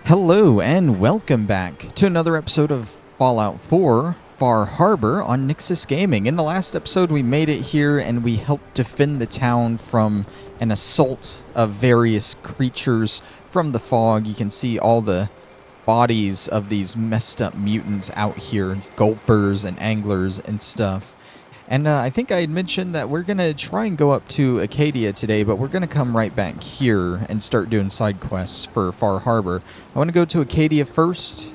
Hello and welcome back to another episode of Fallout 4 Far Harbor on Nyxus Gaming. In the last episode we made it here and we helped defend the town from an assault of various creatures from the fog. You can see all the bodies of these messed up mutants out here, gulpers and anglers and stuff. And I think I had mentioned that we're going to try and go up to Acadia today, but we're going to come right back here and start doing side quests for Far Harbor. I want to go to Acadia first,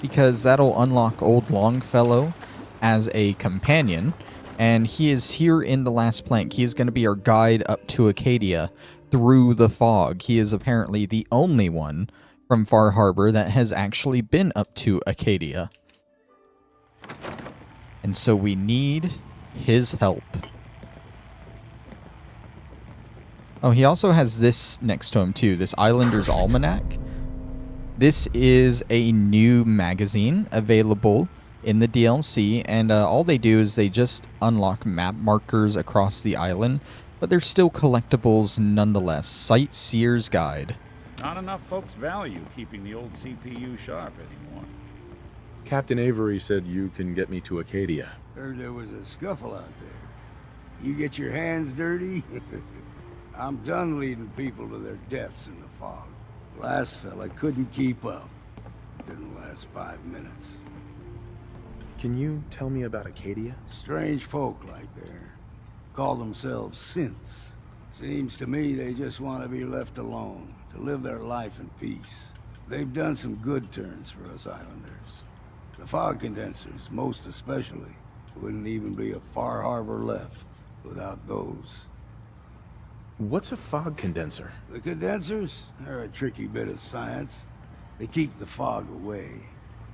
because that'll unlock Old Longfellow as a companion. And he is here in the last plank. He is going to be our guide up to Acadia through the fog. He is apparently the only one from Far Harbor that has actually been up to Acadia. And so we need his help. Oh, he also has this next to him too, this Islander's Almanac. This is a new magazine available in the DLC, and all they do is they just unlock map markers across the island, but they're still collectibles nonetheless. Sightseer's Guide. Not enough folks value keeping the old CPU sharp anymore. Captain Avery said you can get me to Acadia. Heard there was a scuffle out there. You get your hands dirty? I'm done leading people to their deaths in the fog. Last fella couldn't keep up. Didn't last 5 minutes. Can you tell me about Acadia? Strange folk like there. Call themselves synths. Seems to me they just want to be left alone, to live their life in peace. They've done some good turns for us islanders. The fog condensers, most especially, wouldn't even be a Far Harbor left without those. What's a fog condenser? The condensers are a tricky bit of science. They keep the fog away.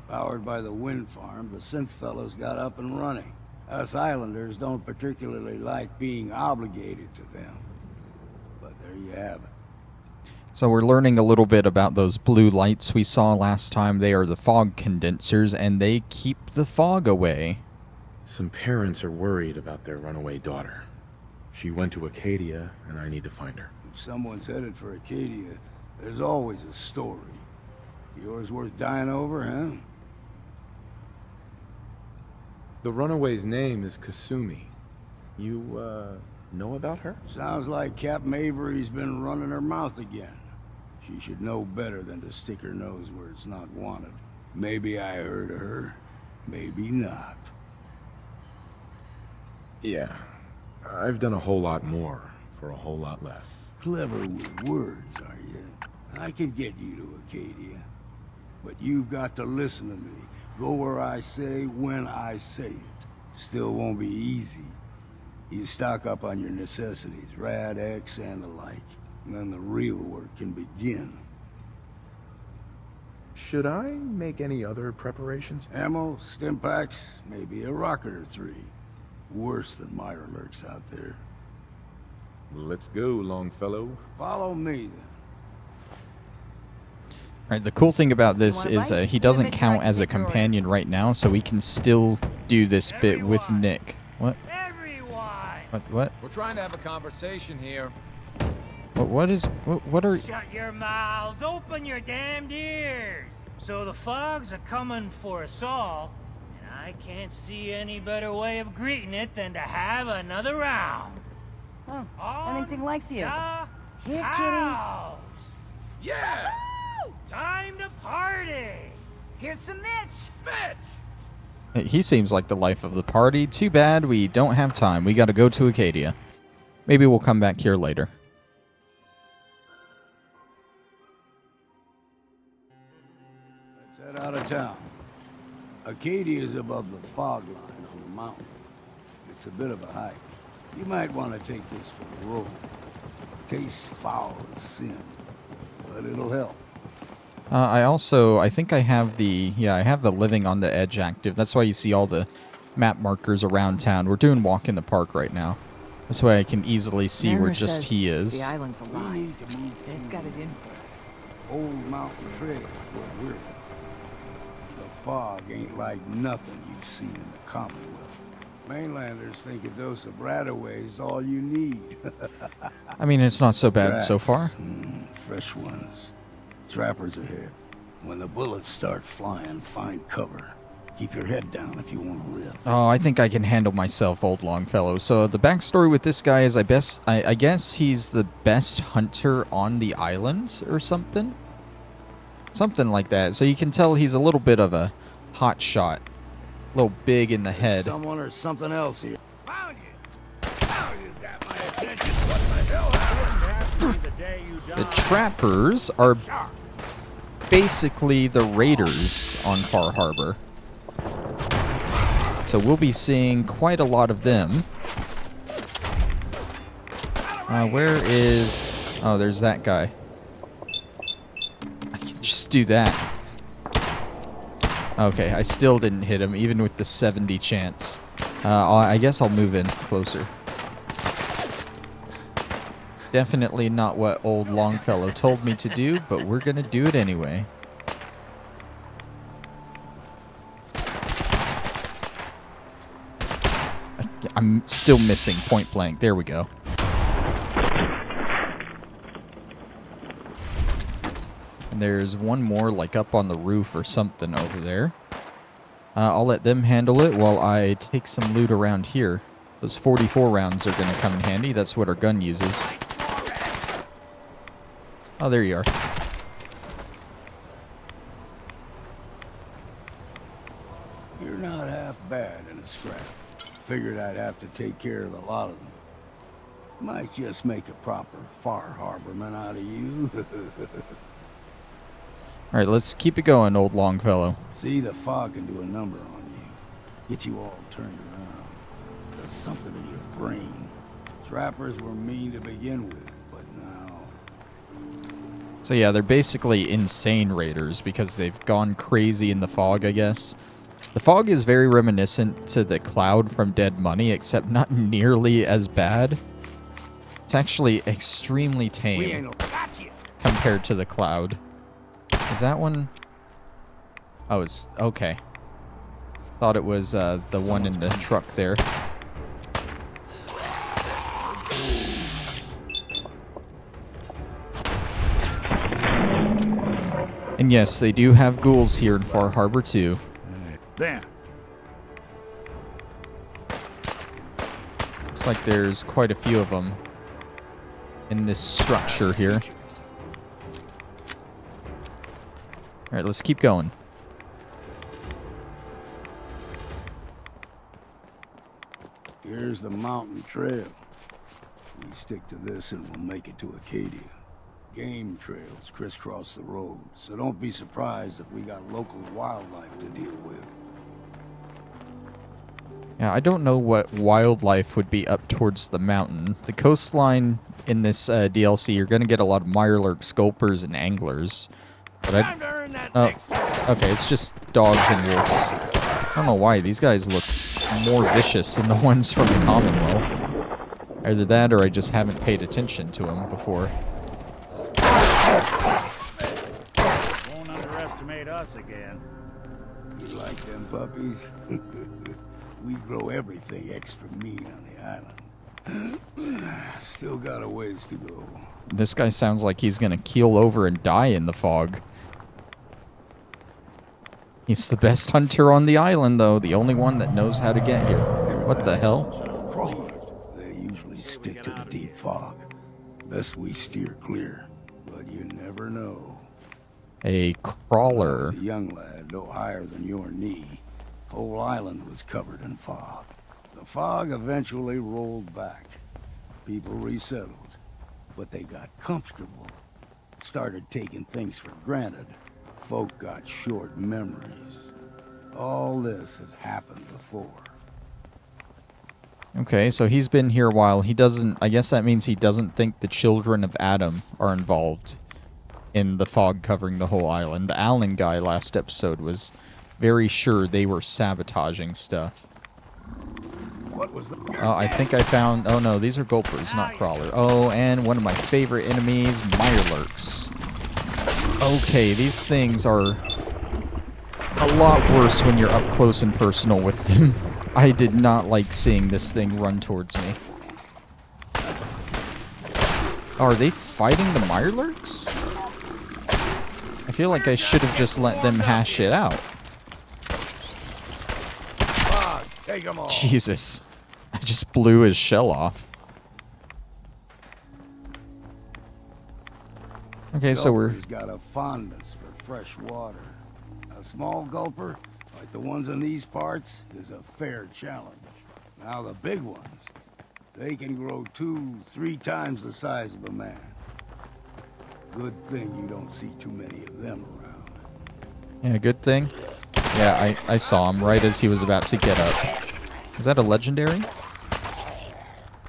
Powered by the wind farm, the synth fellows got up and running. Us islanders don't particularly like being obligated to them. But there you have it. So we're learning a little bit about those blue lights we saw last time. They are the fog condensers, and they keep the fog away. Some parents are worried about their runaway daughter. She went to Acadia, and I need to find her. If someone's headed for Acadia, there's always a story. Yours worth dying over, huh? The runaway's name is Kasumi. You, know about her? Sounds like Captain Avery's been running her mouth again. She should know better than to stick her nose where it's not wanted. Maybe I heard of her, maybe not. Yeah. I've done a whole lot more for a whole lot less. Clever with words, are you? I can get you to Acadia. But you've got to listen to me. Go where I say, when I say it. Still won't be easy. You stock up on your necessities, Rad X and the like. And then the real work can begin. Should I make any other preparations? Ammo, stim packs, maybe a rocket or 3. Worse than Myra lurks out there. Let's go, Longfellow. Follow me, then. Right, the cool thing about this is he doesn't count as a companion right now, so we can still do this bit with Nick. What? What? We're trying to have a conversation here. What are... Shut your mouths, open your damned ears. So the fog's a coming for us all, and I can't see any better way of greeting it than to have another round. Oh, I think Ding likes you. Here, kitty. Yeah! Time to party! Here's some Mitch. He seems like the life of the party. Too bad we don't have time. We gotta go to Acadia. Maybe we'll come back here later. Let's head out of town. Acadia is above the fog line on the mountain. It's a bit of a hike. You might want to take this for the road. Tastes foul as sin, but it'll help. I think I have I have the Living on the Edge active. That's why you see all the map markers around town. We're doing Walk in the Park right now. This way I can easily see where just he is. The island's We alive. need to move It's got it in for us. Old Mountain Trail where we're at. The fog ain't like nothing you've seen in the Commonwealth. Mainlanders think a dose of Bradaway is all you need. I mean, it's not so bad so far. Fresh ones. Trappers ahead. When the bullets start flying, find cover. Keep your head down if you want to live. Oh, I think I can handle myself, old Longfellow. So the backstory with this guy is I guess he's the best hunter on the island or something. Something like that. So you can tell he's a little bit of a hot shot. A little big in the head. Someone or something else here. Found you! Now you got my attention. What the hell happened? The day you died. The trappers are basically the raiders on Far Harbor. So we'll be seeing quite a lot of them. Where is... Oh, there's that guy. I can just do that. Okay, I still didn't hit him, even with the 70 chance. I guess I'll move in closer. Definitely not what old Longfellow told me to do, but we're gonna do it anyway. I'm still missing point blank. There we go. And there's one more, like, up on the roof or something over there. I'll let them handle it while I take some loot around here. Those 44 rounds are going to come in handy. That's what our gun uses. Oh, there you are. You're not half bad in a scrap. Figured I'd have to take care of a lot of them. Might just make a proper Far Harborman out of you. Alright, let's keep it going, old Longfellow. See, the fog can do a number on you. Get you all turned around. Does something in your brain. Trappers were mean to begin with, but now... So yeah, they're basically insane raiders because they've gone crazy in the fog, I guess. The fog is very reminiscent to the cloud from Dead Money, except not nearly as bad. It's actually extremely tame compared to the cloud. Is that one? Oh, it's... okay. Thought it was the one in the truck there. And yes, they do have ghouls here in Far Harbor too. There. Looks like there's quite a few of them in this structure here. Alright, let's keep going. Here's the mountain trail. We stick to this and we'll make it to Acadia. Game trails crisscross the road, so don't be surprised if we got local wildlife to deal with. Yeah, I don't know what wildlife would be up towards the mountain. The coastline in this DLC, you're going to get a lot of mirelurks, gulpers, and anglers. But oh, okay, it's just dogs and wolves. I don't know why. These guys look more vicious than the ones from the Commonwealth. Either that or I just haven't paid attention to them before. Won't underestimate us again. You like them puppies? We grow everything extra mean on the island. Still got a ways to go. This guy sounds like he's gonna keel over and die in the fog. He's the best hunter on the island, though. The only one that knows how to get here. What the hell? Crawlers. They usually stick to the deep fog. Best we steer clear. But you never know. A crawler. A young lad, no higher than your knee. Whole island was covered in fog. The fog eventually rolled back. People resettled. But they got comfortable. Started taking things for granted. Folk got short memories. All this has happened before. Okay, so he's been here a while. He doesn't... I guess that means he doesn't think the children of Adam are involved in the fog covering the whole island. The Allen guy last episode was very sure they were sabotaging stuff. What was the... Oh, I think I found... Oh, no, these are gulpers, not crawler. Oh, and one of my favorite enemies, mirelurks. Okay, these things are a lot worse when you're up close and personal with them. I did not like seeing this thing run towards me. Are they fighting the mirelurks? I feel like I should have just let them hash it out. Fog, take them all. Jesus. I just blew his shell off. Okay, so we're... Gulper's got a fondness for fresh water. A small gulper, like the ones in these parts, is a fair challenge. Now the big ones, they can grow 2-3 times the size of a man. Good thing you don't see too many of them around. Yeah, good thing. Yeah, I saw him right as he was about to get up. Is that a legendary?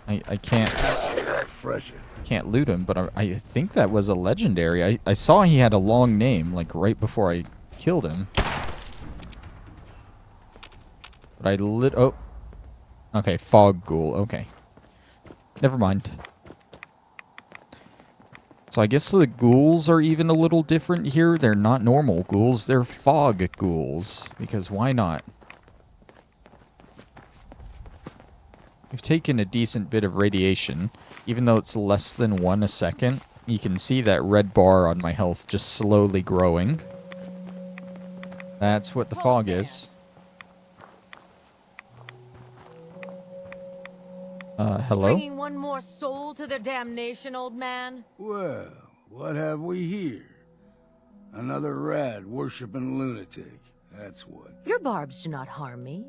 I can't loot him, but I think that was a legendary. I saw he had a long name, like right before I killed him. But I lit... Oh. Okay, fog ghoul. Okay. Never mind. So I guess the ghouls are even a little different here. They're not normal ghouls, they're fog ghouls. Because why not? We've taken a decent bit of radiation, even though it's less than 1 a second. You can see that red bar on my health just slowly growing. That's what the fog is. Hello? Bringing one more soul to their damnation, old man? Well, what have we here? Another rad worshipping lunatic, that's what. Your barbs do not harm me.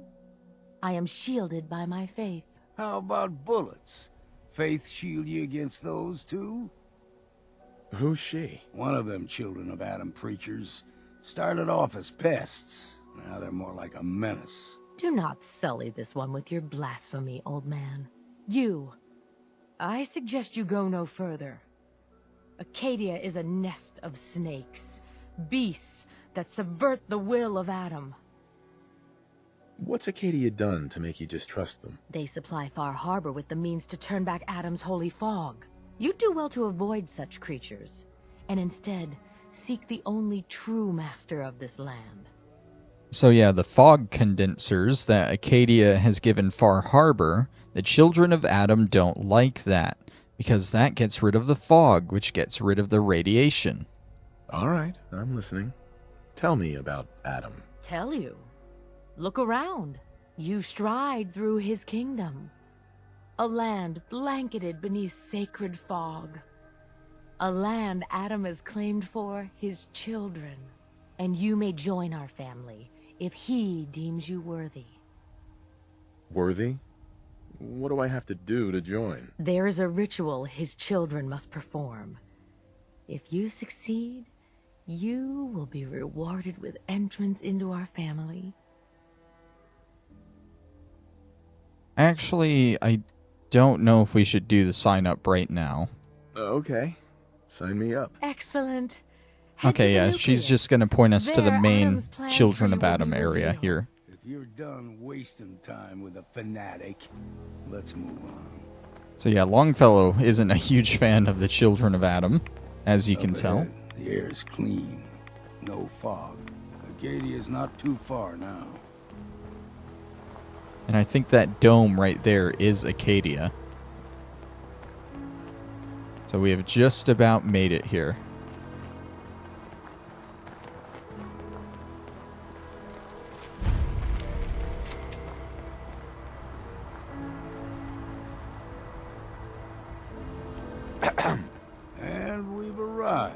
I am shielded by my faith. How about bullets? Faith shield you against those too? Who's she? One of them children of Adam preachers started off as pests. Now they're more like a menace. Do not sully this one with your blasphemy, old man. You. I suggest you go no further. Acadia is a nest of snakes. Beasts that subvert the will of Adam. What's Acadia done to make you distrust them? They supply Far Harbor with the means to turn back Adam's holy fog. You'd do well to avoid such creatures, and instead seek the only true master of this land. So yeah, the fog condensers that Acadia has given Far Harbor, the children of Adam don't like that, because that gets rid of the fog, which gets rid of the radiation. All right, I'm listening. Tell me about Adam. Tell you. Look around. You stride through his kingdom. A land blanketed beneath sacred fog. A land Adam has claimed for his children. And you may join our family if he deems you worthy. Worthy? What do I have to do to join? There is a ritual his children must perform. If you succeed, you will be rewarded with entrance into our family. Actually, I don't know if we should do the sign up right now. Okay, sign me up. Excellent. Head to Okay, the yeah, she's nucleus. just going to point us to the There, main Adam's plans Children for of you will Adam be area revealed. here. If you're done wasting time with a fanatic, let's move on. So yeah, Longfellow isn't a huge fan of the Children of Adam, as you can Up tell. ahead, the air's clean. No fog. Acadia's not too far now. And I think that dome right there is Acadia. So we have just about made it here. And we've arrived.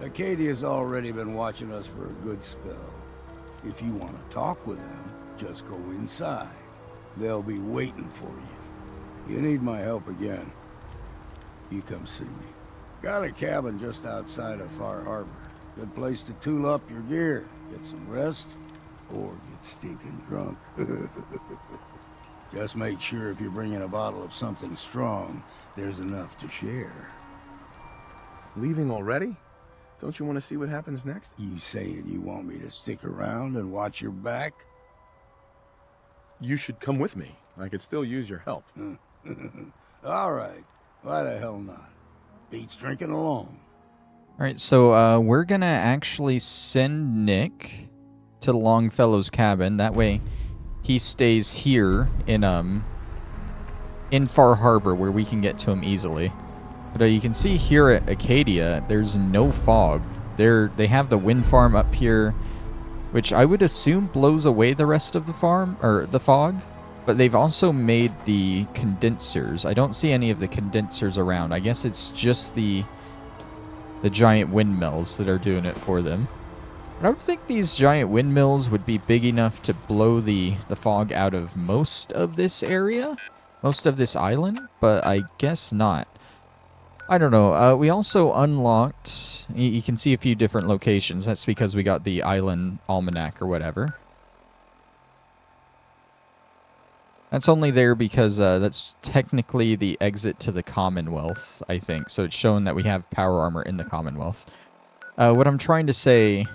Acadia's already been watching us for a good spell. If you want to talk with them, just go inside. They'll be waiting for you. You need my help again, you come see me. Got a cabin just outside of Far Harbor. Good place to tool up your gear, get some rest, or get stinking drunk. Just make sure if you're bringing a bottle of something strong, there's enough to share. Leaving already? Don't you want to see what happens next? You saying you want me to stick around and watch your back? You should come with me. I could still use your help. All right. Why the hell not? Beats drinking alone. Alright, so we're gonna actually send Nick to Longfellow's cabin. That way he stays here in Far Harbor where we can get to him easily. But you can see here at Acadia, there's no fog. They have the wind farm up here, which I would assume blows away the rest of the farm, or the fog. But they've also made the condensers. I don't see any of the condensers around. I guess it's just the giant windmills that are doing it for them. I don't think these giant windmills would be big enough to blow the fog out of most of this area, most of this island, but I guess not. I don't know. We also unlocked, you can see a few different locations. That's because we got the island almanac or whatever. That's only there because that's technically the exit to the Commonwealth, I think. So it's showing that we have power armor in the Commonwealth. What I'm trying to say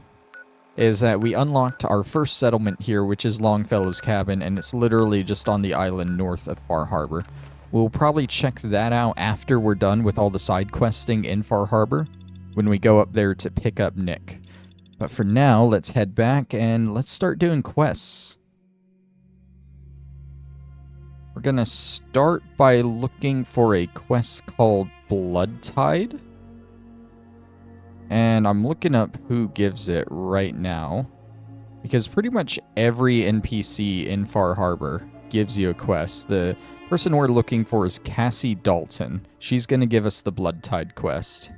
is that we unlocked our first settlement here, which is Longfellow's Cabin, and it's literally just on the island north of Far Harbor. We'll probably check that out after we're done with all the side questing in Far Harbor, when we go up there to pick up Nick. But for now, let's head back and let's start doing quests. We're gonna start by looking for a quest called Blood Tide. And I'm looking up who gives it right now, because pretty much every NPC in Far Harbor gives you a quest. The person we're looking for is Cassie Dalton. She's going to give us the Blood Tide quest.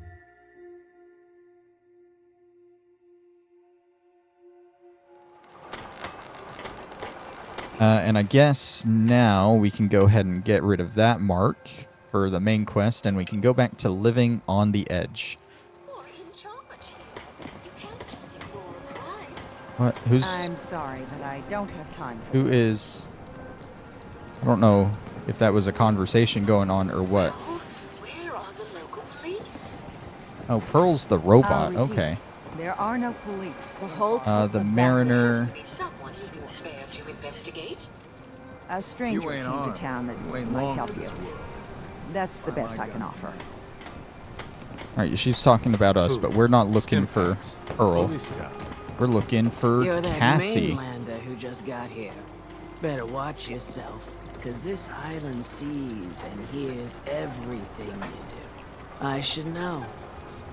And I guess now we can go ahead and get rid of that mark for the main quest, and we can go back to Living on the Edge. What? Who's... I'm sorry, but I don't have time for Who this. is... I don't know if that was a conversation going on or what. Where are the local police? Oh, Pearl's the robot. I'll repeat, Okay. There are no police. The whole The Mariner... Has to be someone you can spare to investigate. A stranger You ain't came armed. to town that You ain't might long help for you. this world. That's the best my I can guns. offer. Alright, she's talking about us, but we're not looking for Pearl. Fully stocked. We're looking for You're that Cassie. mainlander who just got here. Better watch yourself, because this island sees and hears everything you do. I should know.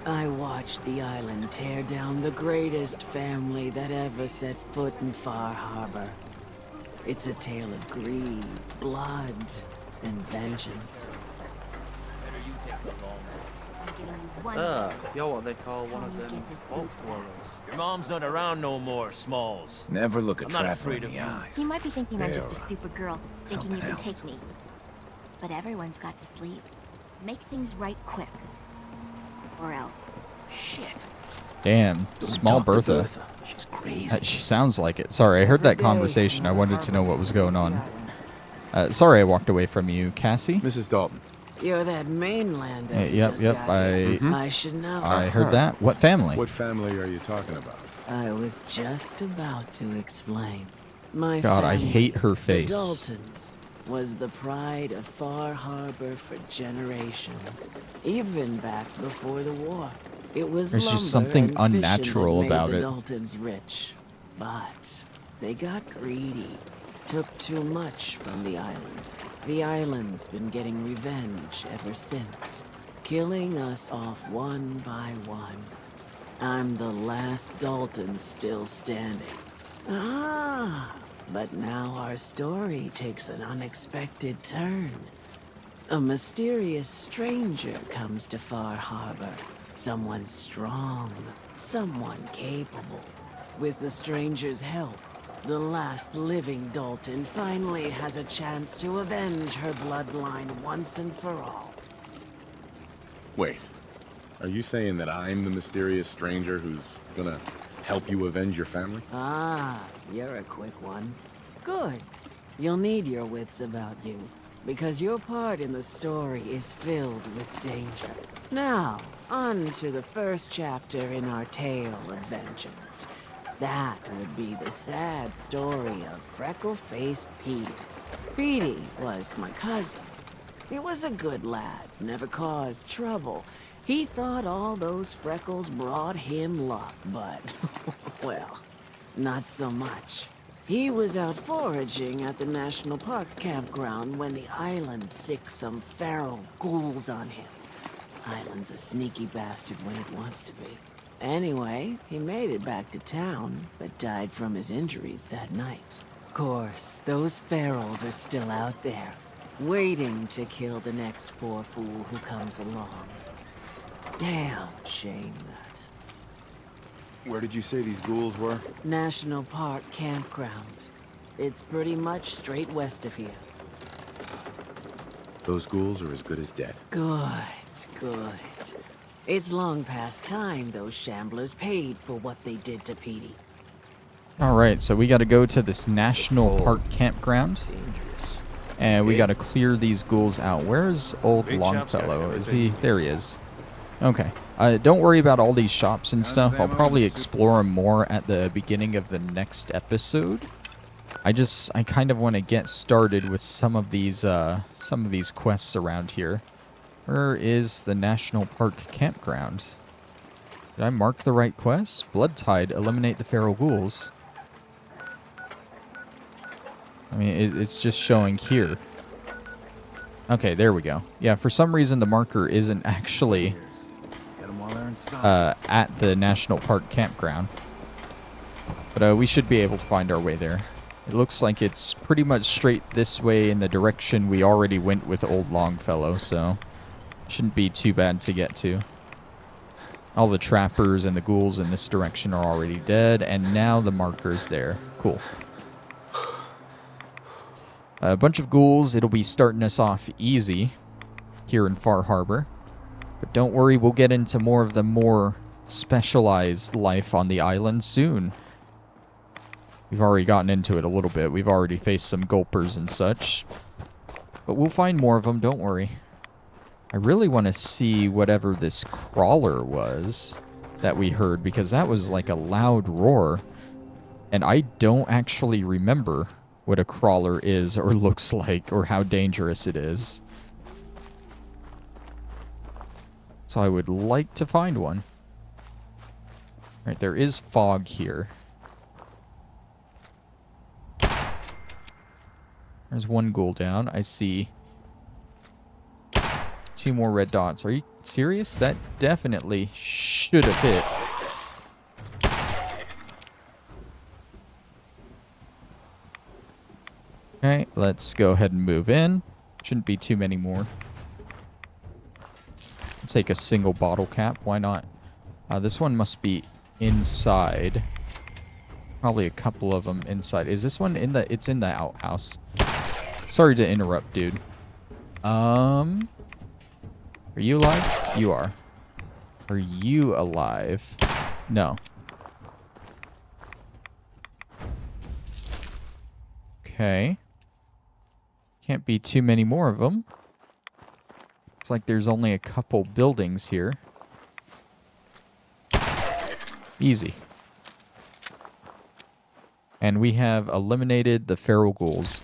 I watched the island tear down the greatest family that ever set foot in Far Harbor. It's a tale of greed, blood, and vengeance. You're what they call one of them bolt swallows. Your mom's not around no more, Smalls. Never look a I'm not trapper afraid in of the you. eyes. You might be thinking I'm just a They're stupid girl, thinking you something can else. take me. But everyone's got to sleep. Make things right quick. Or else. Shit. Damn, small Talk to Bertha. She's crazy. She sounds like it. Sorry, I heard that conversation. I wanted to know what was going on. Sorry I walked away from you, Cassie. Mrs. Dalton. You're that mainlander who Yep, just yep, got here. I I should know. heard that. What family? What family are you talking about? I was just about to explain. My God, I family, hate her face. The Daltons was the pride of Far Harbor for generations, even back before the war. It was There's just lumber something and fishing unnatural that made about the it. Daltons rich, but they got greedy, took too much from the island. The island's been getting revenge ever since, killing us off one by one. I'm the last Dalton still standing. Ah, but now our story takes an unexpected turn. A mysterious stranger comes to Far Harbor. Someone strong, someone capable. With the stranger's help, the last living Dalton finally has a chance to avenge her bloodline once and for all. Wait, are you saying that I'm the mysterious stranger who's gonna help you avenge your family? Ah, you're a quick one. Good. You'll need your wits about you, because your part in the story is filled with danger. Now, on to the first chapter in our tale of vengeance. That would be the sad story of freckle-faced Petey. Petey was my cousin. He was a good lad, never caused trouble. He thought all those freckles brought him luck, but, well, not so much. He was out foraging at the National Park campground when the island sicked some feral ghouls on him. Island's a sneaky bastard when it wants to be. Anyway, he made it back to town, but died from his injuries that night. Of course, those ferals are still out there, waiting to kill the next poor fool who comes along. Damn shame that. Where did you say these ghouls were? National Park Campground. It's pretty much straight west of here. Those ghouls are as good as dead. Good, good. It's long past time those shamblers paid for what they did to Petey. Alright, so we got to go to this National Park Campground. And we got to clear these ghouls out. Where's old Longfellow? Is he? There he is. Okay. Don't worry about all these shops and stuff. I'll probably explore them more at the beginning of the next episode. I kind of want to get started with some of these quests around here. Where is the National Park Campground? Did I mark the right quest? Blood Tide, eliminate the feral ghouls. I mean, it's just showing here. Okay, there we go. Yeah, for some reason the marker isn't actually at the National Park Campground. But we should be able to find our way there. It looks like it's pretty much straight this way in the direction we already went with old Longfellow, so shouldn't be too bad to get to. All the trappers and the ghouls in this direction are already dead, and now the marker's there. Cool. A bunch of ghouls. It'll be starting us off easy here in Far Harbor. But don't worry, we'll get into more of the more specialized life on the island soon. We've already gotten into it a little bit. We've already faced some gulpers and such. But we'll find more of them, don't worry. I really want to see whatever this crawler was that we heard, because that was like a loud roar. And I don't actually remember what a crawler is or looks like or how dangerous it is. So I would like to find one. Right, there is fog here. There's one ghoul down. I see 2 more red dots. Are you serious? That definitely should have hit. Okay, let's go ahead and move in. Shouldn't be too many more. Take a single bottle cap. Why not? This one must be inside. Probably a couple of them inside. Is this one in the... It's in the outhouse. Sorry to interrupt, dude. Are you alive? You are. Are you alive? No. Okay. Can't be too many more of them. Looks like there's only a couple buildings here. Easy. And we have eliminated the feral ghouls.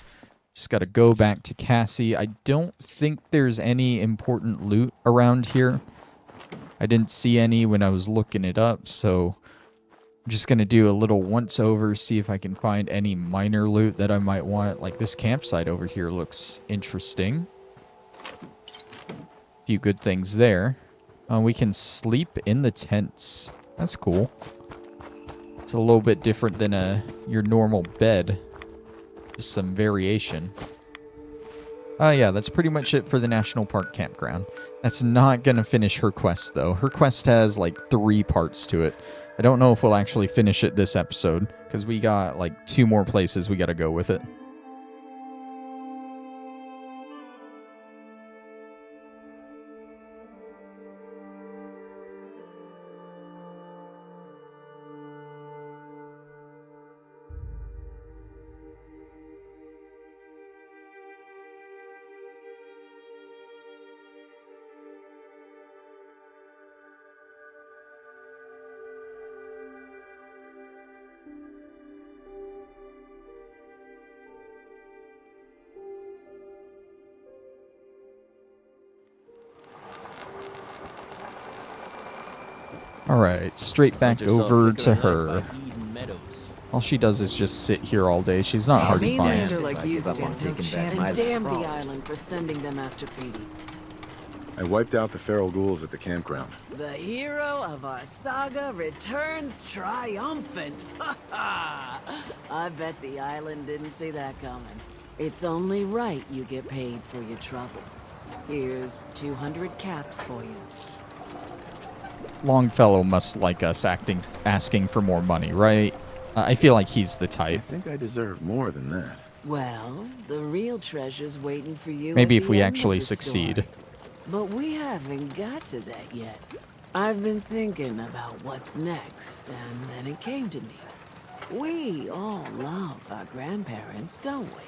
Just got to go back to Cassie. I don't think there's any important loot around here. I didn't see any when I was looking it up, so I'm just going to do a little once-over, see if I can find any minor loot that I might want. Like this campsite over here looks interesting. A few good things there. We can sleep in the tents. That's cool. It's a little bit different than your normal bed. Just some variation. Yeah, that's pretty much it for the National Park Campground. That's not going to finish her quest, though. Her quest has, like, 3 parts to it. I don't know if we'll actually finish it this episode, because we got, like, 2 more places we got to go with it. Alright, straight back over to her. All she does is just sit here all day. She's not hard to find. Like you stand and damn the island for sending them after Petey. I wiped out the feral ghouls at the campground. The hero of our saga returns triumphant. I bet the island didn't see that coming. It's only right you get paid for your troubles. Here's 200 caps for you. Longfellow must like us asking for more money, right? I feel like he's the type. I think I deserve more than that. Well, the real treasure's waiting for you. Maybe at if the we end of actually the succeed. story. But we haven't got to that yet. I've been thinking about what's next, and then it came to me. We all love our grandparents, don't we?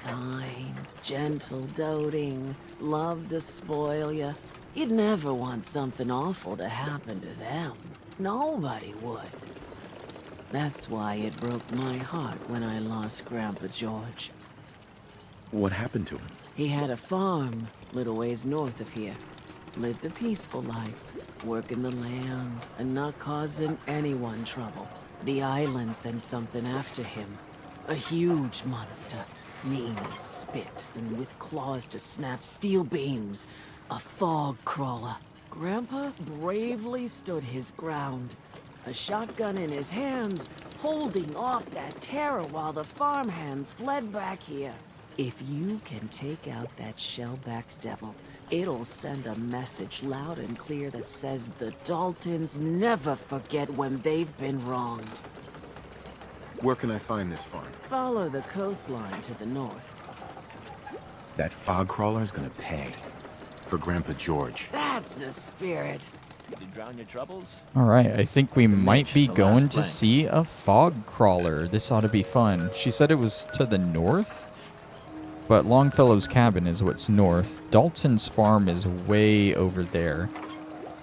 Kind, gentle, doting, love to spoil you. You'd never want something awful to happen to them. Nobody would. That's why it broke my heart when I lost Grandpa George. What happened to him? He had a farm, little ways north of here. Lived a peaceful life, working the land and not causing anyone trouble. The island sent something after him. A huge monster, mean as spit and with claws to snap steel beams. A fog crawler. Grandpa bravely stood his ground. A shotgun in his hands, holding off that terror while the farmhands fled back here. If you can take out that shell-backed devil, it'll send a message loud and clear that says the Daltons never forget when they've been wronged. Where can I find this farm? Follow the coastline to the north. That fog crawler's gonna pay. For Grandpa George. That's the spirit. Did you drown your troubles? All right, I think we might be the going last to plank. see a fog crawler. This ought to be fun. She said it was to the north, but Longfellow's cabin is what's north. Dalton's farm is way over there.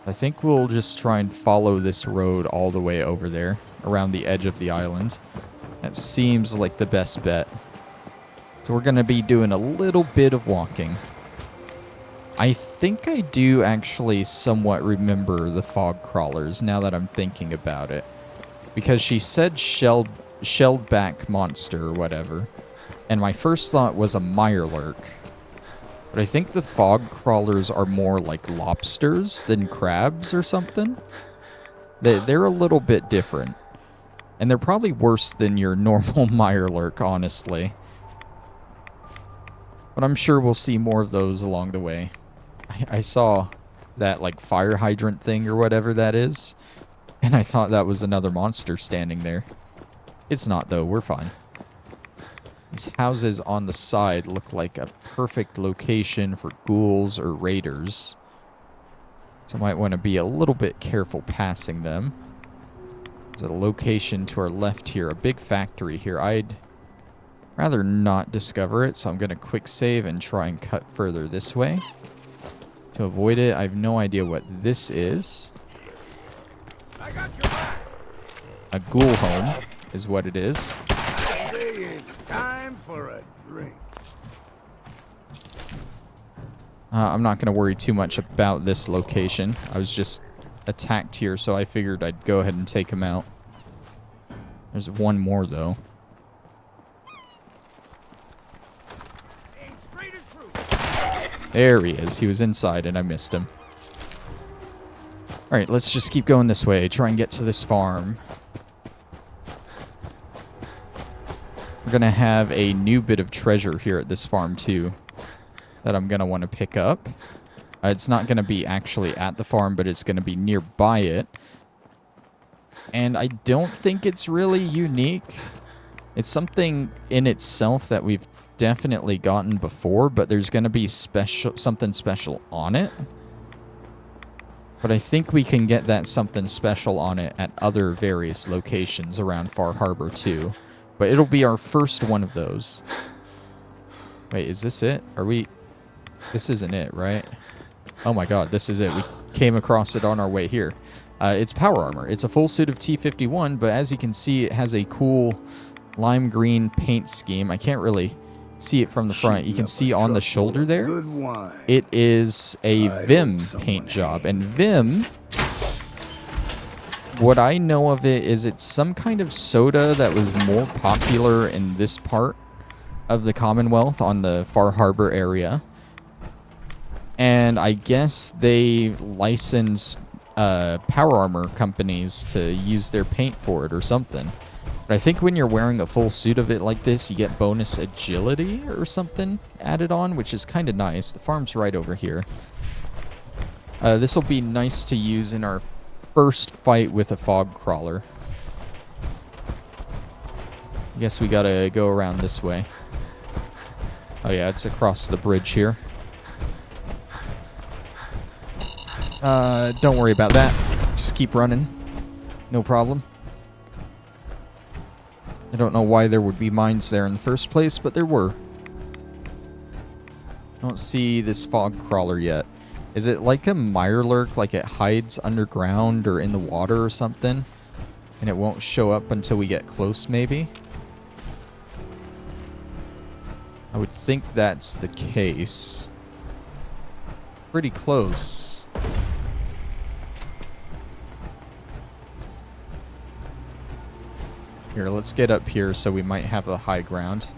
I think we'll just try and follow this road all the way over there, around the edge of the island. That seems like the best bet. So we're going to be doing a little bit of walking. I think I do actually somewhat remember the fog crawlers now that I'm thinking about it. Because she said shelled back monster or whatever. And my first thought was a mirelurk. But I think the fog crawlers are more like lobsters than crabs or something. They're a little bit different. And they're probably worse than your normal mirelurk, honestly. But I'm sure we'll see more of those along the way. I saw that, like, fire hydrant thing or whatever that is. And I thought that was another monster standing there. It's not, though. We're fine. These houses on the side look like a perfect location for ghouls or raiders. So I might want to be a little bit careful passing them. There's a location to our left here. A big factory here. I'd rather not discover it, so I'm going to quick save and try and cut further this way. To avoid it, I have no idea what this is. I got your back. A ghoul home is what it is. It's time for a drink. I'm not going to worry too much about this location. I was just attacked here, so I figured I'd go ahead and take him out. There's one more, though. There he is. He was inside, and I missed him. Alright, let's just keep going this way. Try and get to this farm. We're going to have a new bit of treasure here at this farm, too, that I'm going to want to pick up. It's not going to be actually at the farm, but it's going to be nearby it. And I don't think it's really unique. It's something in itself that we've definitely gotten before, but there's going to be something special on it. But I think we can get that something special on it at other various locations around Far Harbor, too. But it'll be our first one of those. Wait, is this it? Are we... This isn't it, right? Oh my god, this is it. We came across it on our way here. It's power armor. It's a full suit of T-51, but as you can see, it has a cool lime green paint scheme. I can't really see it from the front. You can see on the shoulder there, it is a Vim paint job. And Vim, what I know of it is it's some kind of soda that was more popular in this part of the Commonwealth on the Far Harbor area. And I guess they license power armor companies to use their paint for it or something. But I think when you're wearing a full suit of it like this, you get bonus agility or something added on, which is kind of nice. The farm's right over here. This will be nice to use in our first fight with a fog crawler. I guess we gotta go around this way. Oh yeah, it's across the bridge here. Don't worry about that. Just keep running. No problem. I don't know why there would be mines there in the first place, but there were. I don't see this fog crawler yet. Is it like a mirelurk, like it hides underground or in the water or something? And it won't show up until we get close, maybe? I would think that's the case. Pretty close. Here, let's get up here so we might have the high ground.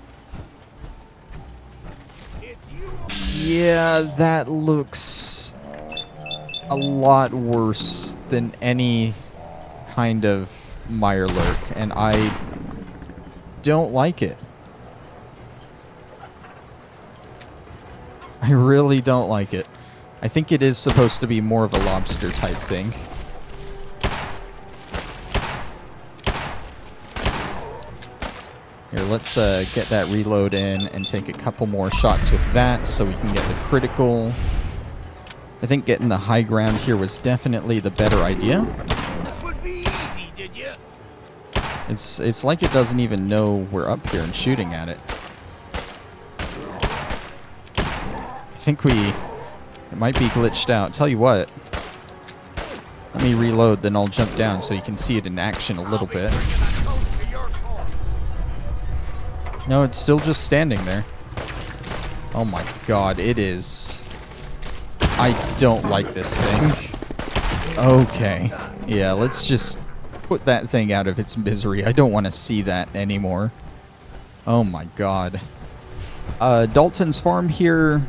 Yeah, that looks a lot worse than any kind of mirelurk, and I don't like it. I really don't like it. I think it is supposed to be more of a lobster type thing. Here, let's get that reload in and take a couple more shots with that so we can get the critical. I think getting the high ground here was definitely the better idea. This would be easy, did you? It's like it doesn't even know we're up here and shooting at it. I think it might be glitched out. Tell you what, let me reload, then I'll jump down so you can see it in action a little bit. No, it's still just standing there. Oh my god, it is. I don't like this thing. Okay. Yeah, let's just put that thing out of its misery. I don't want to see that anymore. Oh my god. Dalton's farm here.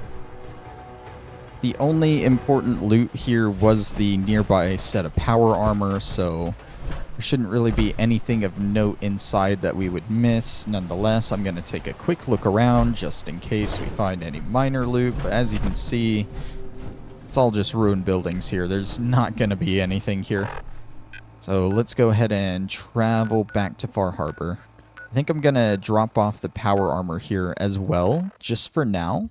The only important loot here was the nearby set of power armor, so there shouldn't really be anything of note inside that we would miss. Nonetheless, I'm going to take a quick look around just in case we find any minor loot. But as you can see, it's all just ruined buildings here. There's not going to be anything here. So let's go ahead and travel back to Far Harbor. I think I'm going to drop off the power armor here as well, just for now.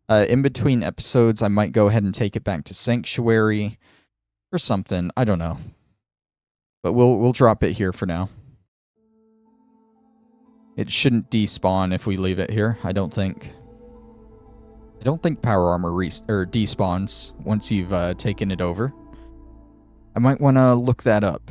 In between episodes, I might go ahead and take it back to Sanctuary or something. I don't know. But we'll drop it here for now. It shouldn't despawn if we leave it here, I don't think. I don't think power armor despawns once you've taken it over. I might want to look that up.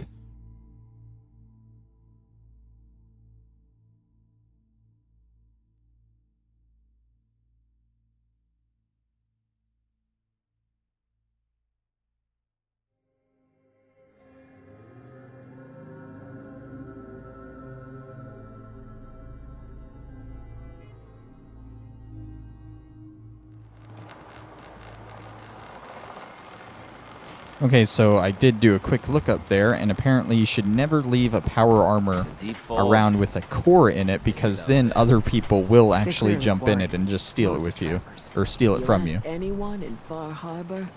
Okay, so I did do a quick look up there, and apparently you should never leave a power armor around with a core in it, because then other people will actually jump in it and just steal it with you, or steal it from you. Anyone in Far Harbor,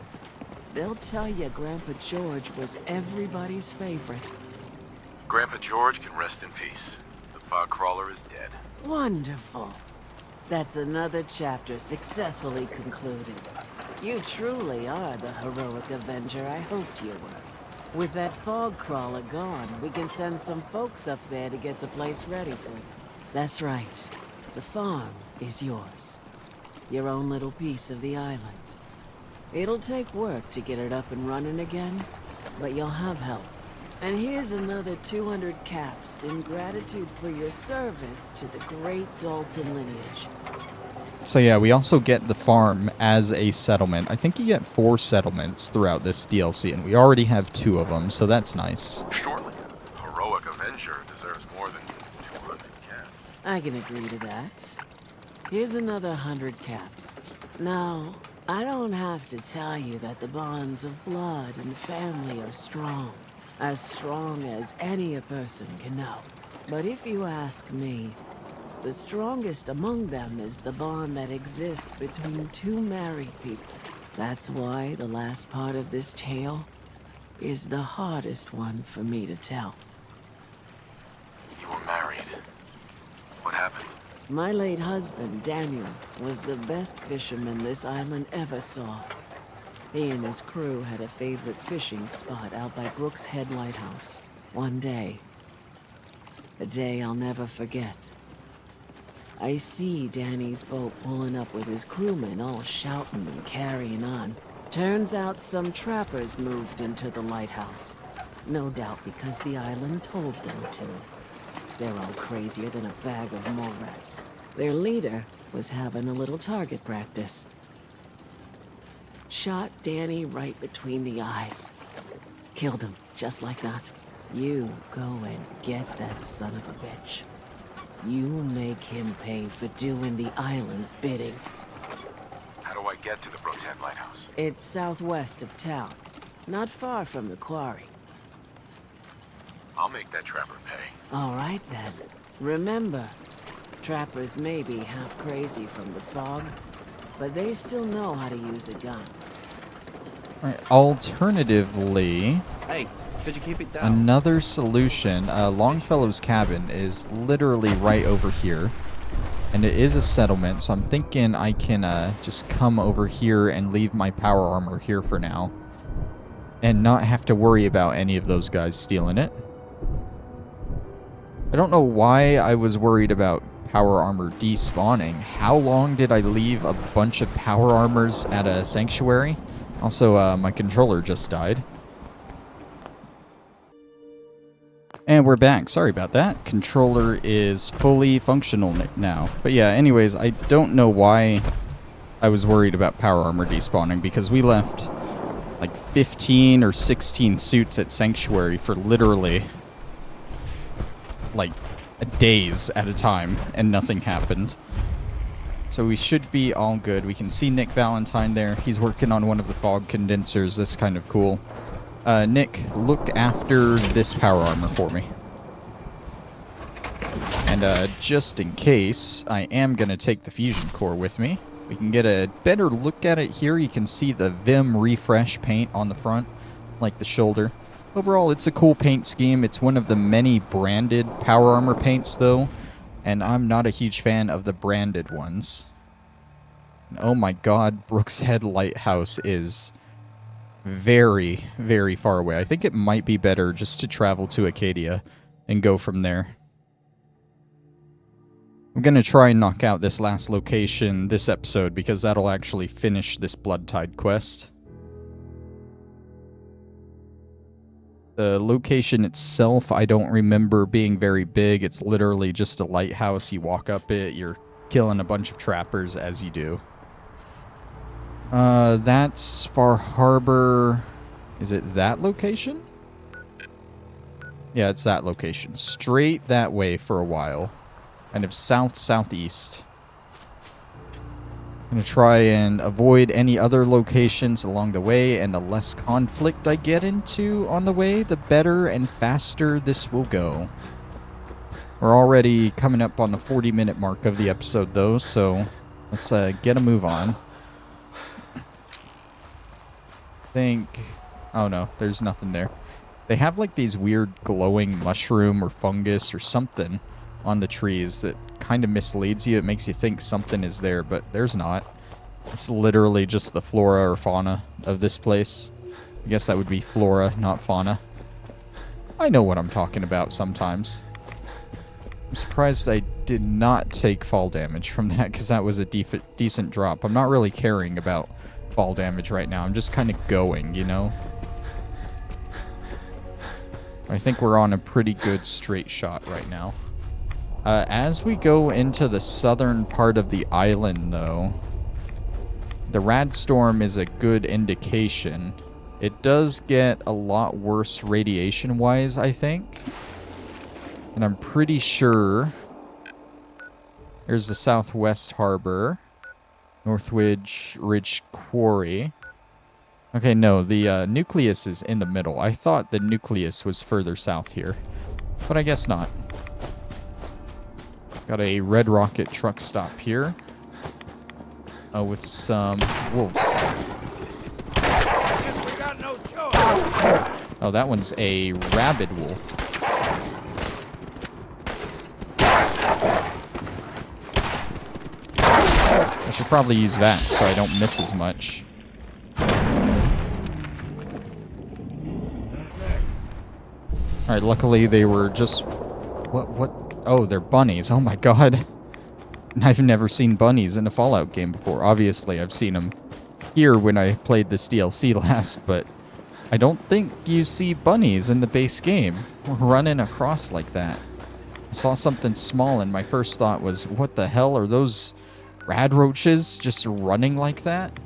they'll tell you Grandpa George was everybody's favorite. Grandpa George can rest in peace. The fog crawler is dead. Wonderful. That's another chapter successfully concluded. You truly are the heroic Avenger I hoped you were. With that fog crawler gone, we can send some folks up there to get the place ready for you. That's right. The farm is yours. Your own little piece of the island. It'll take work to get it up and running again, but you'll have help. And here's another 200 caps in gratitude for your service to the great Dalton lineage. So yeah, we also get the farm as a settlement. I think you get 4 settlements throughout this DLC, and we already have 2 of them, so that's nice. Surely, a heroic Avenger deserves more than 200 caps. I can agree to that. Here's another 100 caps. Now, I don't have to tell you that the bonds of blood and family are strong. As strong as any a person can know. But if you ask me, the strongest among them is the bond that exists between two married people. That's why the last part of this tale is the hardest one for me to tell. You were married. What happened? My late husband, Daniel, was the best fisherman this island ever saw. He and his crew had a favorite fishing spot out by Brooks Head Lighthouse. One day, a day I'll never forget, I see Danny's boat pulling up with his crewmen all shouting and carrying on. Turns out some trappers moved into the lighthouse. No doubt because the island told them to. They're all crazier than a bag of mole rats. Their leader was having a little target practice. Shot Danny right between the eyes. Killed him, just like that. You go and get that son of a bitch. You make him pay for doing the island's bidding. How do I get to the Brooks Head Lighthouse? It's southwest of town, not far from the quarry. I'll make that trapper pay. All right then. Remember, trappers may be half crazy from the fog, but they still know how to use a gun. Alright, alternatively, Hey, could you keep it down? another solution, Longfellow's cabin is literally right over here. And it is a settlement, so I'm thinking I can just come over here and leave my power armor here for now. And not have to worry about any of those guys stealing it. I don't know why I was worried about power armor despawning. How long did I leave a bunch of power armors at a sanctuary? Also, my controller just died. And we're back. Sorry about that. Controller is fully functional now. But yeah, anyways, I don't know why I was worried about power armor despawning, because we left like 15 or 16 suits at Sanctuary for literally like days at a time, and nothing happened. So we should be all good. We can see Nick Valentine there. He's working on one of the fog condensers. That's kind of cool. Nick, look after this power armor for me. And just in case, I am going to take the fusion core with me. We can get a better look at it here. You can see the Vim refresh paint on the front, like the shoulder. Overall, it's a cool paint scheme. It's one of the many branded power armor paints, though. And I'm not a huge fan of the branded ones. And oh my god, Brooks Head Lighthouse is very, very far away. I think it might be better just to travel to Acadia and go from there. I'm going to try and knock out this last location this episode, because that'll actually finish this Blood Tide quest. The location itself, I don't remember being very big. It's literally just a lighthouse. You walk up it, you're killing a bunch of trappers as you do. That's Far Harbor. Is it that location? Yeah, it's that location. Straight that way for a while. Kind of south-southeast. I'm going to try and avoid any other locations along the way, and the less conflict I get into on the way, the better and faster this will go. We're already coming up on the 40-minute mark of the episode, though, so let's get a move on. Oh no, there's nothing there. They have like these weird glowing mushroom or fungus or something on the trees that kind of misleads you. It makes you think something is there, but there's not. It's literally just the flora or fauna of this place. I guess that would be flora, not fauna. I know what I'm talking about sometimes. I'm surprised I did not take fall damage from that, because that was a decent drop. I'm not really caring about fall damage right now. I'm just kind of going, you know? I think we're on a pretty good straight shot right now. As we go into the southern part of the island, though, the rad storm is a good indication. It does get a lot worse radiation-wise, I think. And I'm pretty sure... Here's the southwest harbor. Northwidge Ridge Quarry. Okay, no, the nucleus is in the middle. I thought the nucleus was further south here, but I guess not. Got a Red Rocket truck stop here with some wolves. We got no choice. Oh, that one's a rabid wolf. I should probably use that so I don't miss as much. Alright, luckily they were just... What? Oh, they're bunnies. Oh my god. I've never seen bunnies in a Fallout game before. Obviously, I've seen them here when I played this DLC last, but I don't think you see bunnies in the base game running across like that. I saw something small and my first thought was, what the hell are those rad roaches just running like that?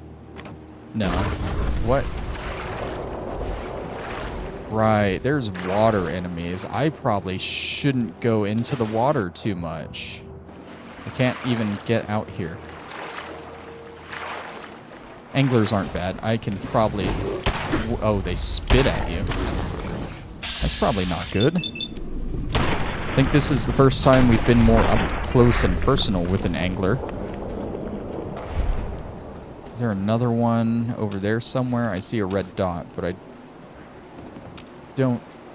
No. What? Right, there's water enemies. I probably shouldn't go into the water too much. I can't even get out here. Anglers aren't bad. I can probably... Oh, they spit at you. That's probably not good. I think this is the first time we've been more up close and personal with an angler. Is there another one over there somewhere? I see a red dot, but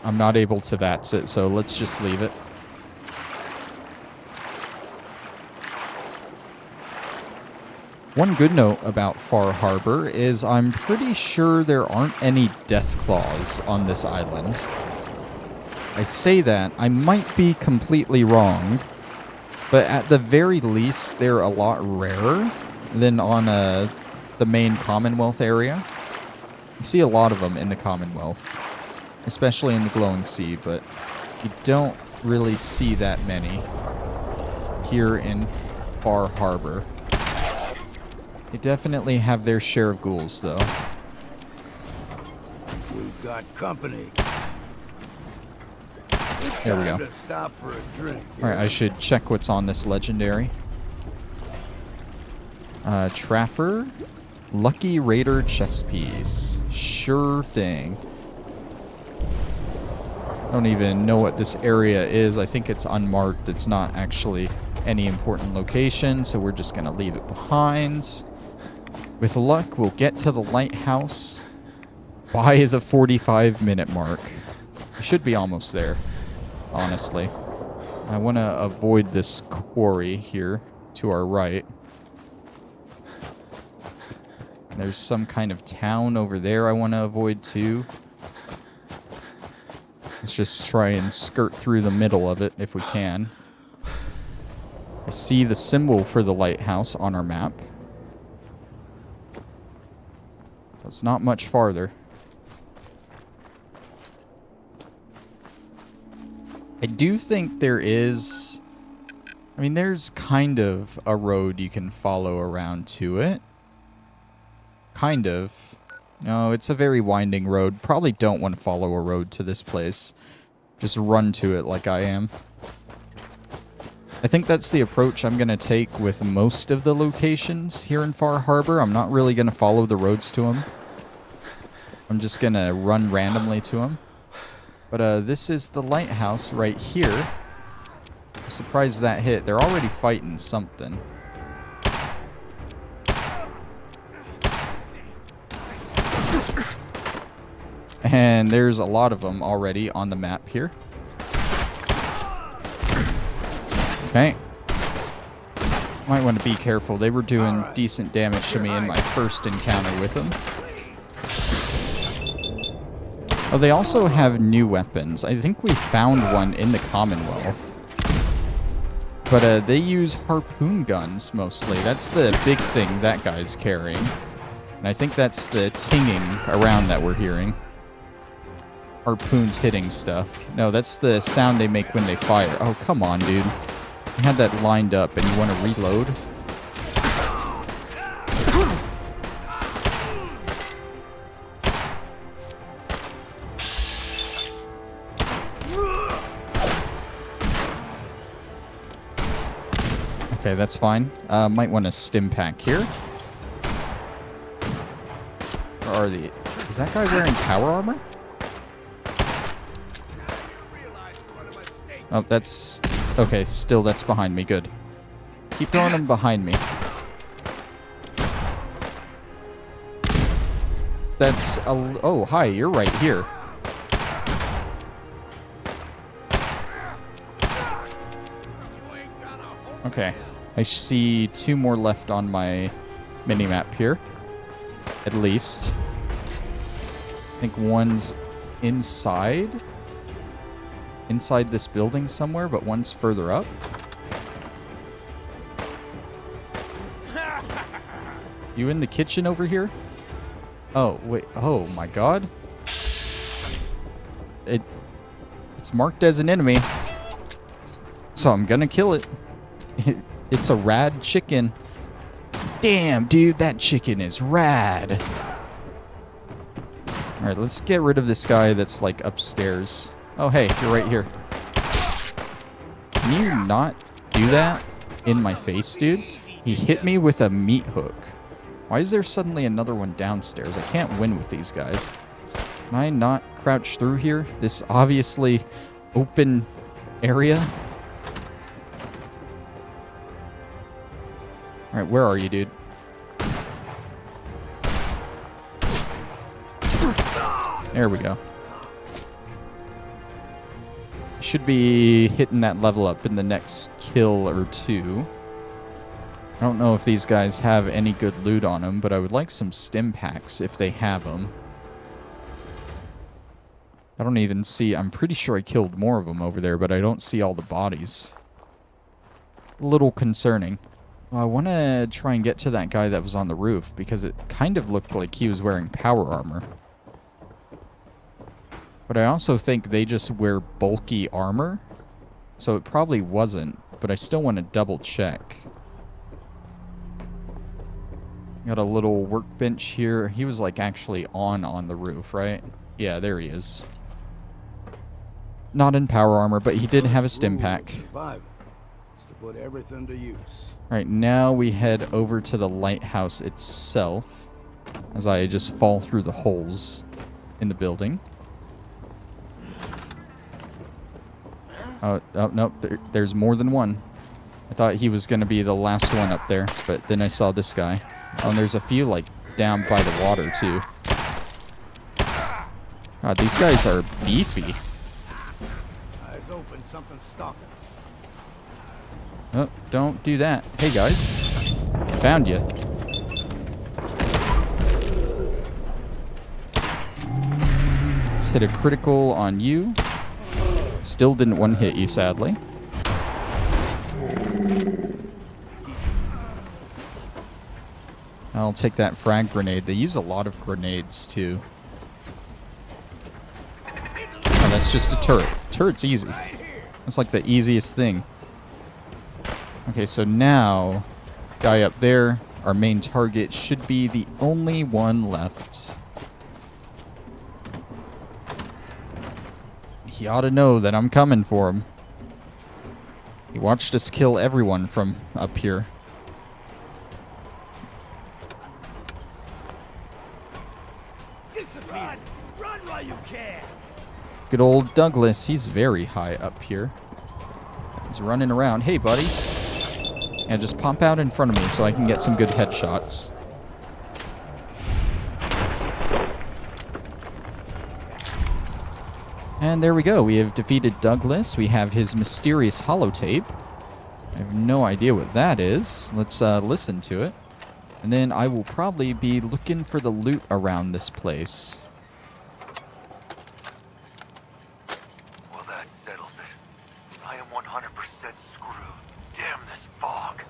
I'm not able to VATS it, so let's just leave it. One good note about Far Harbor is I'm pretty sure there aren't any death claws on this island. I say that, I might be completely wrong, but at the very least they're a lot rarer than on the main Commonwealth area. You see a lot of them in the Commonwealth, especially in the Glowing Sea, but you don't really see that many here in Far Harbor. They definitely have their share of ghouls, though. We've got company. There we go. To stop for a drink. Alright, I should check what's on this legendary. Trapper. Lucky Raider chest piece. Sure thing. I don't even know what this area is. I think it's unmarked. It's not actually any important location, so we're just going to leave it behind. With luck, we'll get to the lighthouse by the 45-minute mark. We should be almost there, honestly. I want to avoid this quarry here to our right. There's some kind of town over there I want to avoid too. Let's just try and skirt through the middle of it if we can. I see the symbol for the lighthouse on our map. It's not much farther. I do think there is... I mean, there's kind of a road you can follow around to it. Kind of. No, it's a very winding road. Probably don't want to follow a road to this place. Just run to it like I am. I think that's the approach I'm going to take with most of the locations here in Far Harbor. I'm not really going to follow the roads to them. I'm just going to run randomly to them. But this is the lighthouse right here. I'm surprised that hit. They're already fighting something. And there's a lot of them already on the map here. Okay. Might want to be careful. They were doing decent damage to me in my first encounter with them. Oh, they also have new weapons. I think we found one in the Commonwealth. But they use harpoon guns mostly. That's the big thing that guy's carrying. And I think that's the tinging around that we're hearing. Harpoons hitting stuff. No, that's the sound they make when they fire. Oh, come on, dude. You had that lined up and you want to reload? Okay, that's fine. Might want to stim pack here. are the... Is that guy wearing power armor? Oh, that's... Okay, still that's behind me. Good. Keep throwing them behind me. That's a... Oh, hi, you're right here. Okay. I see 2 more left on my mini-map here. At least. I think one's inside. Inside this building somewhere, but one's further up. You in the kitchen over here? Oh, wait. Oh, my God. It's marked as an enemy. So I'm gonna kill it. It's a rad chicken. Damn, dude, that chicken is rad. Alright, let's get rid of this guy that's, like, upstairs. Oh, hey, you're right here. Can you not do that in my face, dude? He hit me with a meat hook. Why is there suddenly another one downstairs? I can't win with these guys. Can I not crouch through here? This obviously open area? Alright, where are you, dude? There we go. Should be hitting that level up in the next kill or 2. I don't know if these guys have any good loot on them, but I would like some stim packs if they have them. I don't even see... I'm pretty sure I killed more of them over there, but I don't see all the bodies. A little concerning. Well, I want to try and get to that guy that was on the roof, because it kind of looked like he was wearing power armor. But I also think they just wear bulky armor, so it probably wasn't, but I still want to double check. Got a little workbench here. He was like actually on the roof, right? Yeah, there he is. Not in power armor, but he did have a stim pack. To put everything to use. Right, now we head over to the lighthouse itself, as I just fall through the holes in the building. Oh no, there's more than one. I thought he was going to be the last one up there, but then I saw this guy. Oh, and there's a few, like, down by the water, too. God, these guys are beefy. Eyes open, something stalking. Oh, don't do that. Hey, guys. I found you. Let's hit a critical on you. Still didn't one-hit you, sadly. I'll take that frag grenade. They use a lot of grenades, too. Oh, that's just a turret. Turret's easy. That's like the easiest thing. Okay, so now, guy up there, our main target, should be the only one left. He ought to know that I'm coming for him. He watched us kill everyone from up here. Run! Run while you can! Good old Douglas, he's very high up here. He's running around. Hey, buddy. Yeah, just pop out in front of me so I can get some good headshots. And there we go. We have defeated Douglas. We have his mysterious holotape. I have no idea what that is. Let's listen to it. And then I will probably be looking for the loot around this place. Well, that settles it. I am 100% screwed. Damn this fog.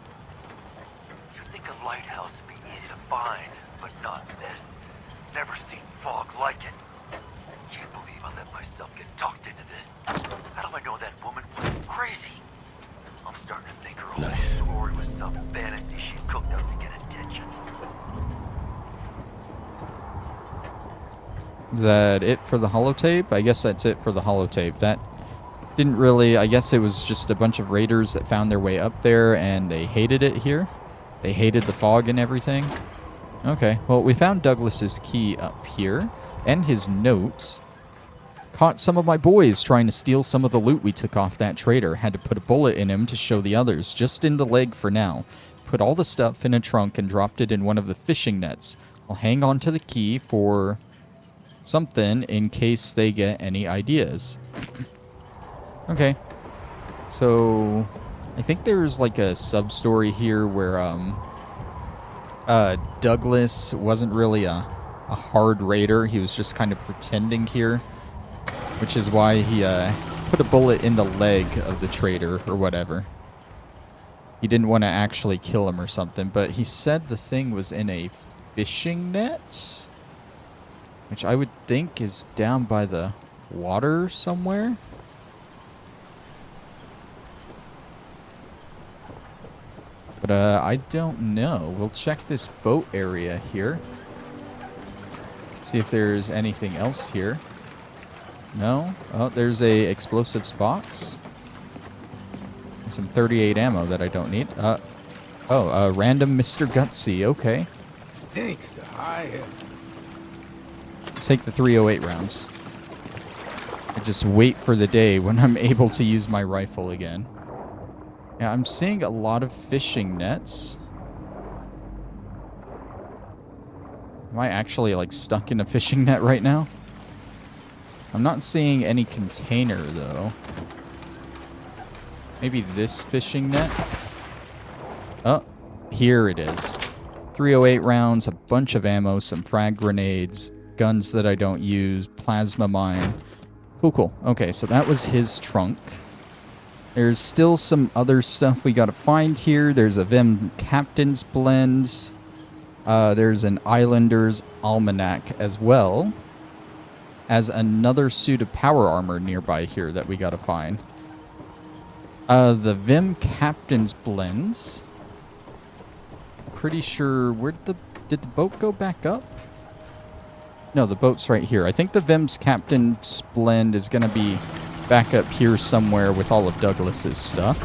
You'd think a lighthouse would be easy to find, but not this. Never seen fog like it. Can't believe I let myself get talked into this. How do I know that woman wasn't crazy? I'm starting to think her whole story was some fantasy she cooked up to get attention. Is that it for the holotape? I guess that's it for the holotape. That didn't really... I guess it was just a bunch of raiders that found their way up there and they hated it here. They hated the fog and everything. Okay, well, we found Douglas's key up here, and his notes. Caught some of my boys trying to steal some of the loot we took off that trader. Had to put a bullet in him to show the others, just in the leg for now. Put all the stuff in a trunk and dropped it in one of the fishing nets. I'll hang on to the key for something in case they get any ideas. Okay. So, I think there's like a sub-story here where, Douglas wasn't really a hard raider. He was just kind of pretending here, which is why he put a bullet in the leg of the trader or whatever. He didn't want to actually kill him or something, but he said the thing was in a fishing net, which I would think is down by the water somewhere. But I don't know. We'll check this boat area here. See if there's anything else here. No? Oh, there's a explosives box. Some 38 ammo that I don't need. Random Mr. Gutsy. Okay. Stinks to high heaven. Take the 308 rounds. I just wait for the day when I'm able to use my rifle again. Yeah, I'm seeing a lot of fishing nets. Am I actually, like, stuck in a fishing net right now? I'm not seeing any container, though. Maybe this fishing net? Oh, here it is. 308 rounds, a bunch of ammo, some frag grenades, guns that I don't use, plasma mine. Cool. Okay, so that was his trunk. There's still some other stuff we gotta find here. There's a Vim Captain's Blend. There's an Islander's Almanac as well as another suit of power armor nearby here that we gotta find. The Vim Captain's Blends. Pretty sure, did the boat go back up? No, the boat's right here. I think the Vim's Captain's Blend is gonna be back up here somewhere with all of Douglas's stuff.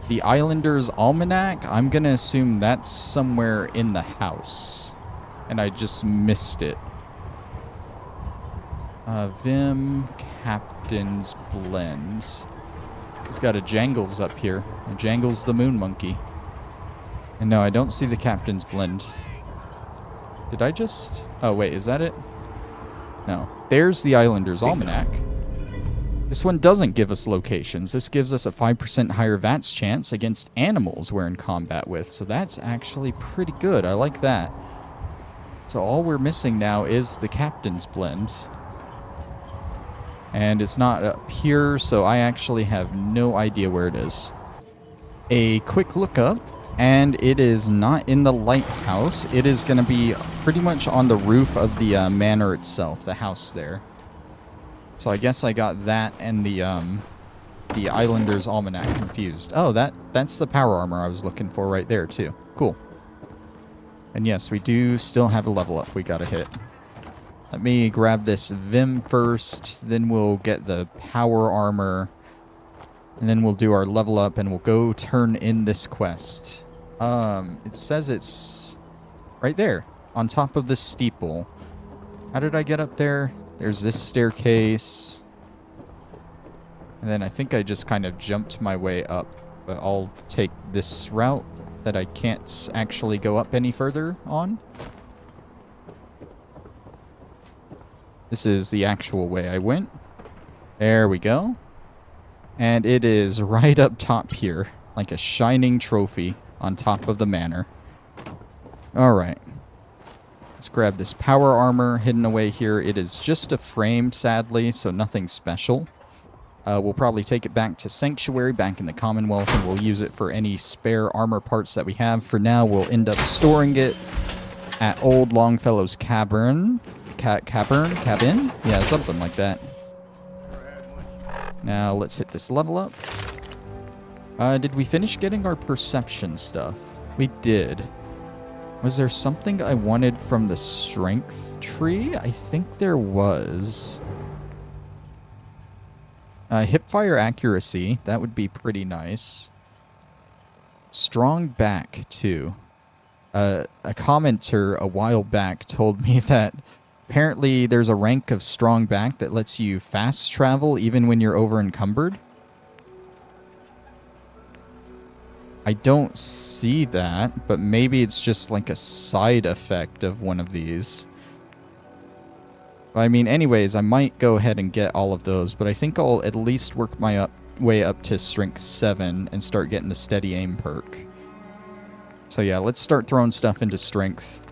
The Islander's Almanac, I'm gonna assume that's somewhere in the house. And I just missed it. Vim Captain's Blends. He's got a Jangles up here. A Jangles the Moon Monkey. And no, I don't see the Captain's Blend. Did I just... Oh, wait, is that it? No. There's the Islander's Almanac. This one doesn't give us locations. This gives us a 5% higher VATS chance against animals we're in combat with. So that's actually pretty good. I like that. So all we're missing now is the Captain's Blend. And it's not up here, so I actually have no idea where it is. A quick look up, and it is not in the lighthouse. It is going to be pretty much on the roof of the manor itself, the house there. So I guess I got that and the Islander's Almanac confused. Oh, that's the power armor I was looking for right there, too. Cool. And yes, we do still have a level up we gotta hit. Let me grab this Vim first, then we'll get the power armor, and then we'll do our level up, and we'll go turn in this quest. It says it's right there, on top of this steeple. How did I get up there? There's this staircase. And then I think I just kind of jumped my way up. But I'll take this route that I can't actually go up any further on. This is the actual way I went. There we go. And it is right up top here, like a shining trophy on top of the manor. Alright. Let's grab this power armor hidden away here. It is just a frame, sadly, so nothing special. We'll probably take it back to Sanctuary, back in the Commonwealth, and we'll use it for any spare armor parts that we have. For now, we'll end up storing it at Old Longfellow's Cabin? Yeah, something like that. Now, let's hit this level up. Did we finish getting our perception stuff? We did. Was there something I wanted from the strength tree? I think there was. Hipfire accuracy. That would be pretty nice. Strong back, too. a commenter a while back told me that apparently there's a rank of strong back that lets you fast travel even when you're over encumbered. I don't see that, but maybe it's just like a side effect of one of these. I mean, anyways, I might go ahead and get all of those, but I think I'll at least work my way up to Strength 7 and start getting the Steady Aim perk. So yeah, let's start throwing stuff into Strength.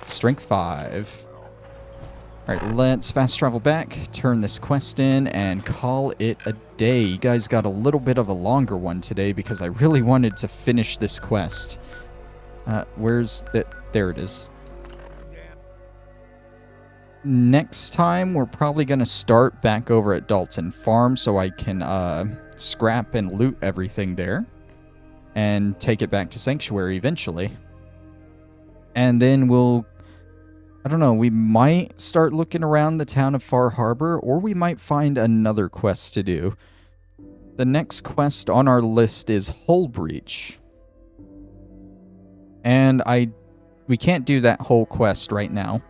Strength 5. Alright, let's fast travel back, turn this quest in, and call it a day. You guys got a little bit of a longer one today because I really wanted to finish this quest. Where's the... There it is. Next time, we're probably going to start back over at Dalton Farm so I can scrap and loot everything there and take it back to Sanctuary eventually. And then we'll... I don't know, we might start looking around the town of Far Harbor, or we might find another quest to do. The next quest on our list is Hull Breach. And we can't do that whole quest right now.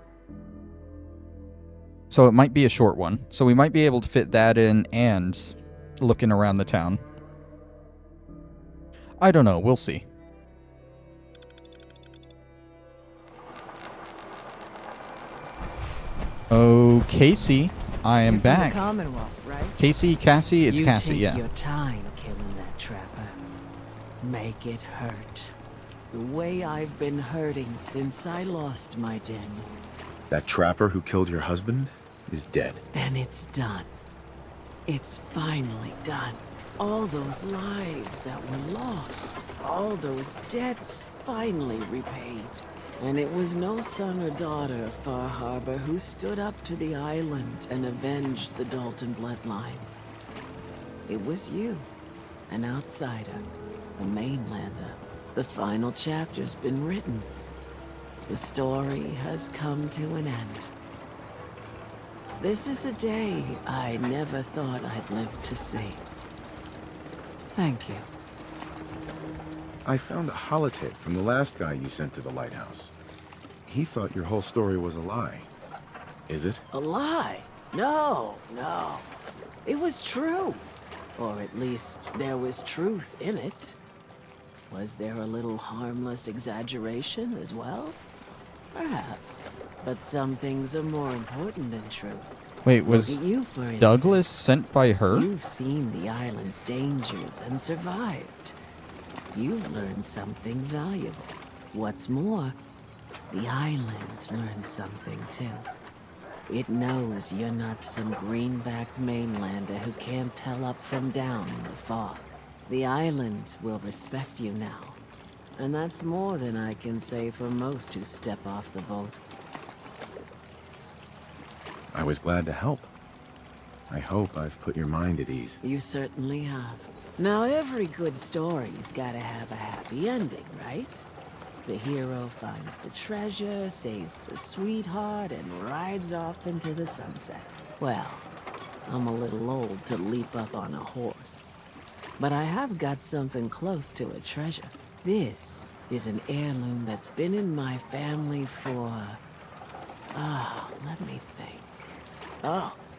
So it might be a short one. So we might be able to fit that in and looking around the town. I don't know, we'll see. Oh, Casey, I am back. The Commonwealth, right? Cassie, it's Cassie, yeah. yeah. Your time killing that trapper. Make it hurt. The way I've been hurting since I lost my Daniel. That trapper who killed your husband is dead. Then it's done. It's finally done. All those lives that were lost, all those debts finally repaid. And it was no son or daughter of Far Harbor who stood up to the island and avenged the Dalton bloodline. It was you, an outsider, a mainlander. The final chapter's been written. The story has come to an end. This is a day I never thought I'd live to see. Thank you. I found a holotape from the last guy you sent to the lighthouse. He thought your whole story was a lie. Is it? A lie? No. It was true. Or at least there was truth in it. Was there a little harmless exaggeration as well? Perhaps. But some things are more important than truth. Wait, was Douglas sent by her? You've seen the island's dangers and survived. You've learned something valuable. What's more, the island learned something too. It knows you're not some greenbacked mainlander who can't tell up from down in the fog. The island will respect you now. And that's more than I can say for most who step off the boat. I was glad to help. I hope I've put your mind at ease. You certainly have. Now, every good story's gotta have a happy ending, right? The hero finds the treasure, saves the sweetheart, and rides off into the sunset. Well, I'm a little old to leap up on a horse. But I have got something close to a treasure. This is an heirloom that's been in my family for... let me think.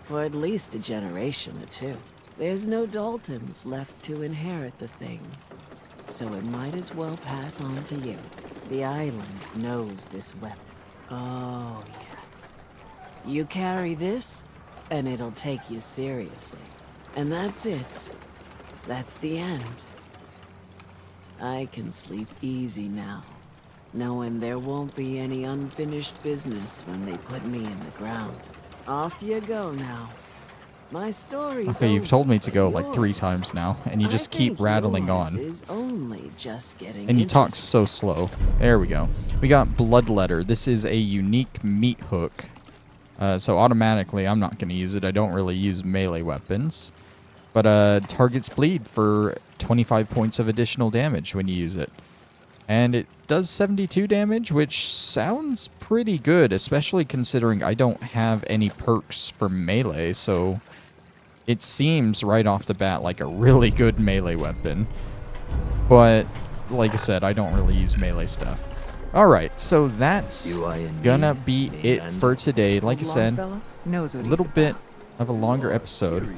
For at least a generation or two. There's no Daltons left to inherit the thing, so it might as well pass on to you. The island knows this weapon. Oh, yes. You carry this, and it'll take you seriously. And that's it. That's the end. I can sleep easy now, knowing there won't be any unfinished business when they put me in the ground. Off you go now. My story's Okay, you've told me to go like 3 yours. times now, and you just keep rattling on. Is only just getting And you talk so slow. There we go. We got Bloodletter. This is a unique meat hook. So automatically, I'm not going to use it. I don't really use melee weapons. But targets bleed for 25 points of additional damage when you use it. And it does 72 damage, which sounds pretty good, especially considering I don't have any perks for melee, so it seems right off the bat like a really good melee weapon. But like I said, I don't really use melee stuff. Alright, so that's gonna be it for today. Like I said, a little bit of a longer episode.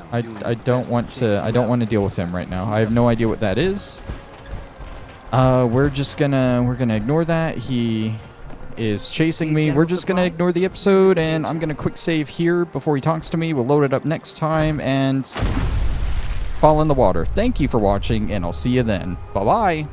I don't want to deal with him right now. I have no idea what that is. We're gonna ignore that. He is chasing me. We're just gonna ignore the episode, and I'm gonna quick save here before he talks to me. We'll load it up next time and fall in the water. Thank you for watching, and I'll see you then. Bye bye.